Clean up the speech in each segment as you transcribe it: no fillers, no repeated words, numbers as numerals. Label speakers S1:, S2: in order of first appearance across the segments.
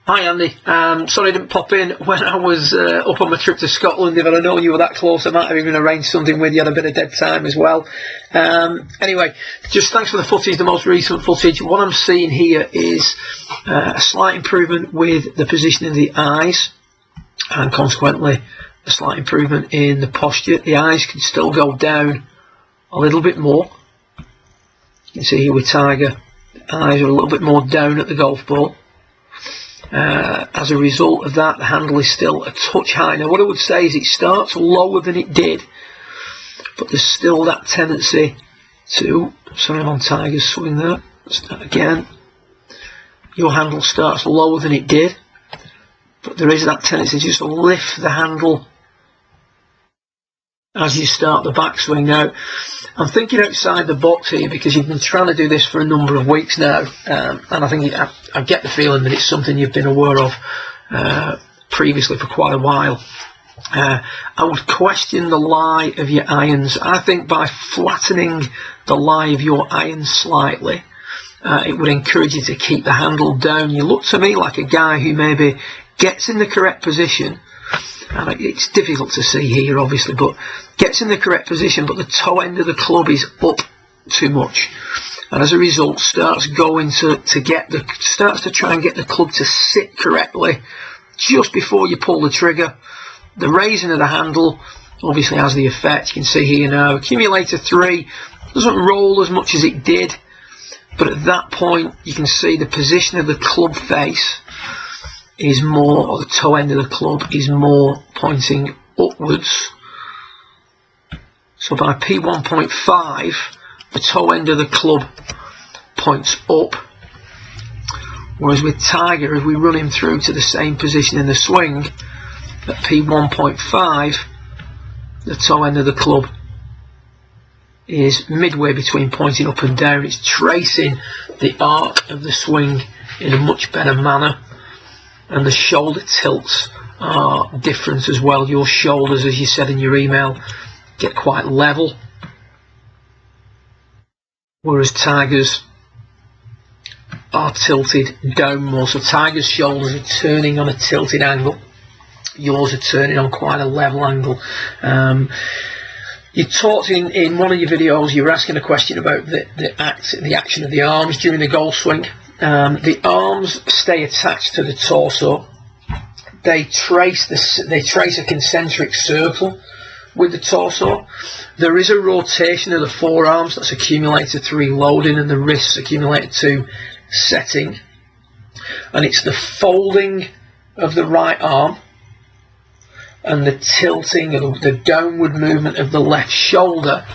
S1: Hi Andy, sorry I didn't pop in when I was up on my trip to Scotland. If I'd have known you were that close, I might have even arranged something with you. Had a bit of dead time as well. Anyway, just thanks for the footage, the most recent footage. What I'm seeing here is a slight improvement with the position of the eyes, and consequently a slight improvement in the posture. The eyes can still go down a little bit more. You can see here with Tiger, the eyes are a little bit more down at the golf ball. As a result of that, the handle is still a touch high. Now what I would say is it starts lower than it did, but there's still that tendency to, sorry I'm on Tiger's swing there, start again. Your handle starts lower than it did, but there is that tendency to just lift the handle as you start the backswing. Now I'm thinking outside the box here because you've been trying to do this for a number of weeks now, and I think I get the feeling that it's something you've been aware of previously for quite a while. I would question the lie of your irons. I think by flattening the lie of your irons slightly, it would encourage you to keep the handle down. You look to me like a guy who maybe gets in the correct position, and it's difficult to see here obviously, but gets in the correct position, but the toe end of the club is up too much, and as a result starts going to try and get the club to sit correctly just before you pull the trigger. The raising of the handle obviously has the effect. You can see here now accumulator 3 doesn't roll as much as it did, but at that point you can see the position of the club face is more, or the toe end of the club is more pointing upwards. So by P1.5 the toe end of the club points up, whereas with Tiger, if we run him through to the same position in the swing at P1.5, the toe end of the club is midway between pointing up and down. It's tracing the arc of the swing in a much better manner, and the shoulder tilts are different as well. Your shoulders, as you said in your email, get quite level, whereas Tiger's are tilted down more. So Tiger's shoulders are turning on a tilted angle, yours are turning on quite a level angle. You talked in one of your videos, you were asking a question about the action of the arms during the golf swing. The arms stay attached to the torso. They trace a concentric circle with the torso. There is a rotation of the forearms, that's accumulator 3 loading, and the wrists accumulator 2 setting. And it's the folding of the right arm and the tilting or the downward movement of the left shoulder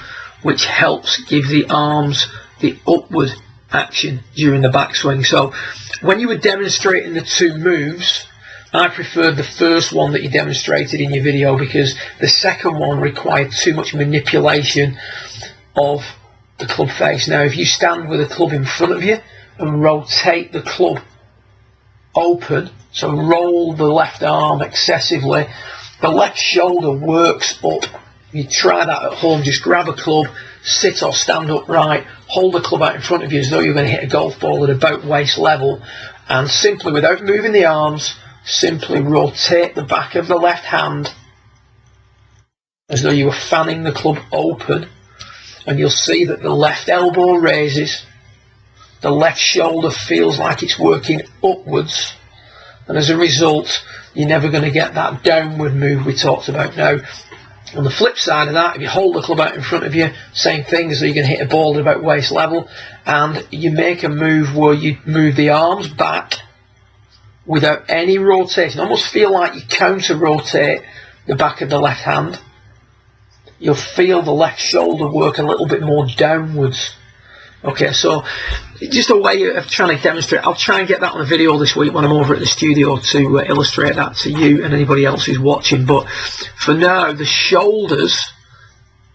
S1: which helps give the arms the upward action during the backswing. So when you were demonstrating the two moves, I preferred the first one that you demonstrated in your video because the second one required too much manipulation of the club face. Now if you stand with a club in front of you and rotate the club open, so roll the left arm excessively, the left shoulder works up. You try that at home, just grab a club, sit or stand upright, hold the club out in front of you as though you're going to hit a golf ball at about waist level, and simply, without moving the arms, simply rotate the back of the left hand as though you were fanning the club open, and you'll see that the left elbow raises, the left shoulder feels like it's working upwards, and as a result you're never going to get that downward move we talked about. Now on the flip side of that, if you hold the club out in front of you, same thing, as though you're going to hit a ball at about waist level, and you make a move where you move the arms back without any rotation, almost feel like you counter rotate the back of the left hand, you'll feel the left shoulder work a little bit more downwards. Okay, so just a way of trying to demonstrate. I'll try and get that on a video this week when I'm over at the studio to illustrate that to you and anybody else who's watching. But for now, the shoulders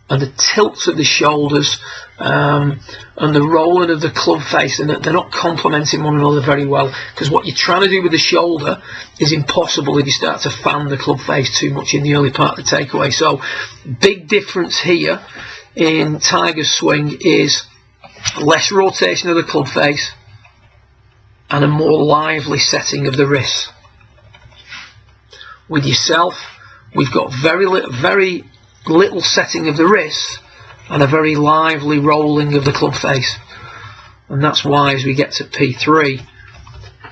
S1: and the tilts of the shoulders and the rolling of the club face, and they're not complementing one another very well, because what you're trying to do with the shoulder is impossible if you start to fan the club face too much in the early part of the takeaway. So big difference here in Tiger's swing is less rotation of the club face and a more lively setting of the wrists. With yourself, we've got very little setting of the wrists and a very lively rolling of the club face. And that's why as we get to P3,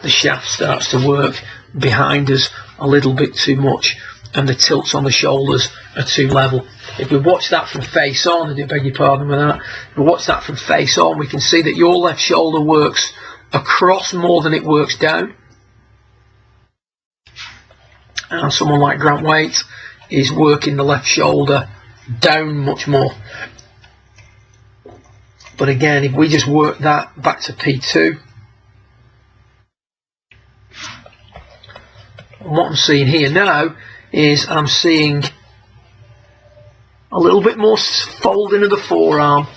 S1: the shaft starts to work behind us a little bit too much, and the tilts on the shoulders are too level. If we watch that from face on, I do beg your pardon with that, if we watch that from face on, we can see that your left shoulder works across more than it works down. And someone like Grant Waite is working the left shoulder down much more. But again, if we just work that back to P2, and what I'm seeing here now is I'm seeing a little bit more folding of the forearm,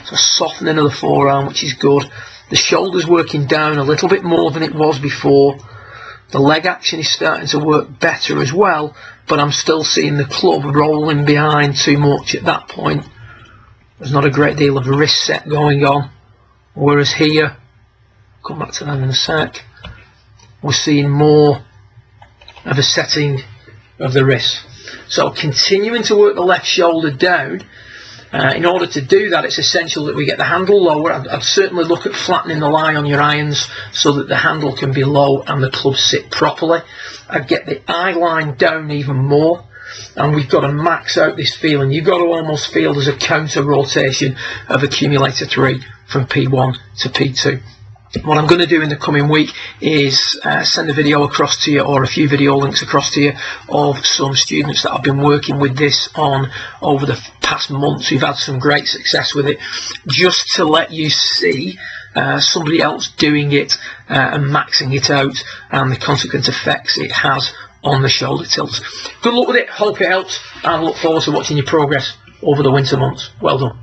S1: so softening of the forearm, which is good. The shoulder's working down a little bit more than it was before. The leg action is starting to work better as well, but I'm still seeing the club rolling behind too much at that point. There's not a great deal of wrist set going on, whereas here, come back to that in a sec, we're seeing more of a setting of the wrist. So continuing to work the left shoulder down. In order to do that, it's essential that we get the handle lower. I'd certainly look at flattening the lie on your irons so that the handle can be low and the club sit properly. I'd get the eye line down even more, and we've got to max out this feeling. You've got to almost feel there's a counter rotation of accumulator 3 from P1 to P2. What I'm going to do in the coming week is send a video across to you, or a few video links across to you, of some students that I've been working with this on over the past months who've had some great success with it, just to let you see somebody else doing it and maxing it out, and the consequent effects it has on the shoulder tilts. Good luck with it, hope it helps, and I look forward to watching your progress over the winter months. Well done.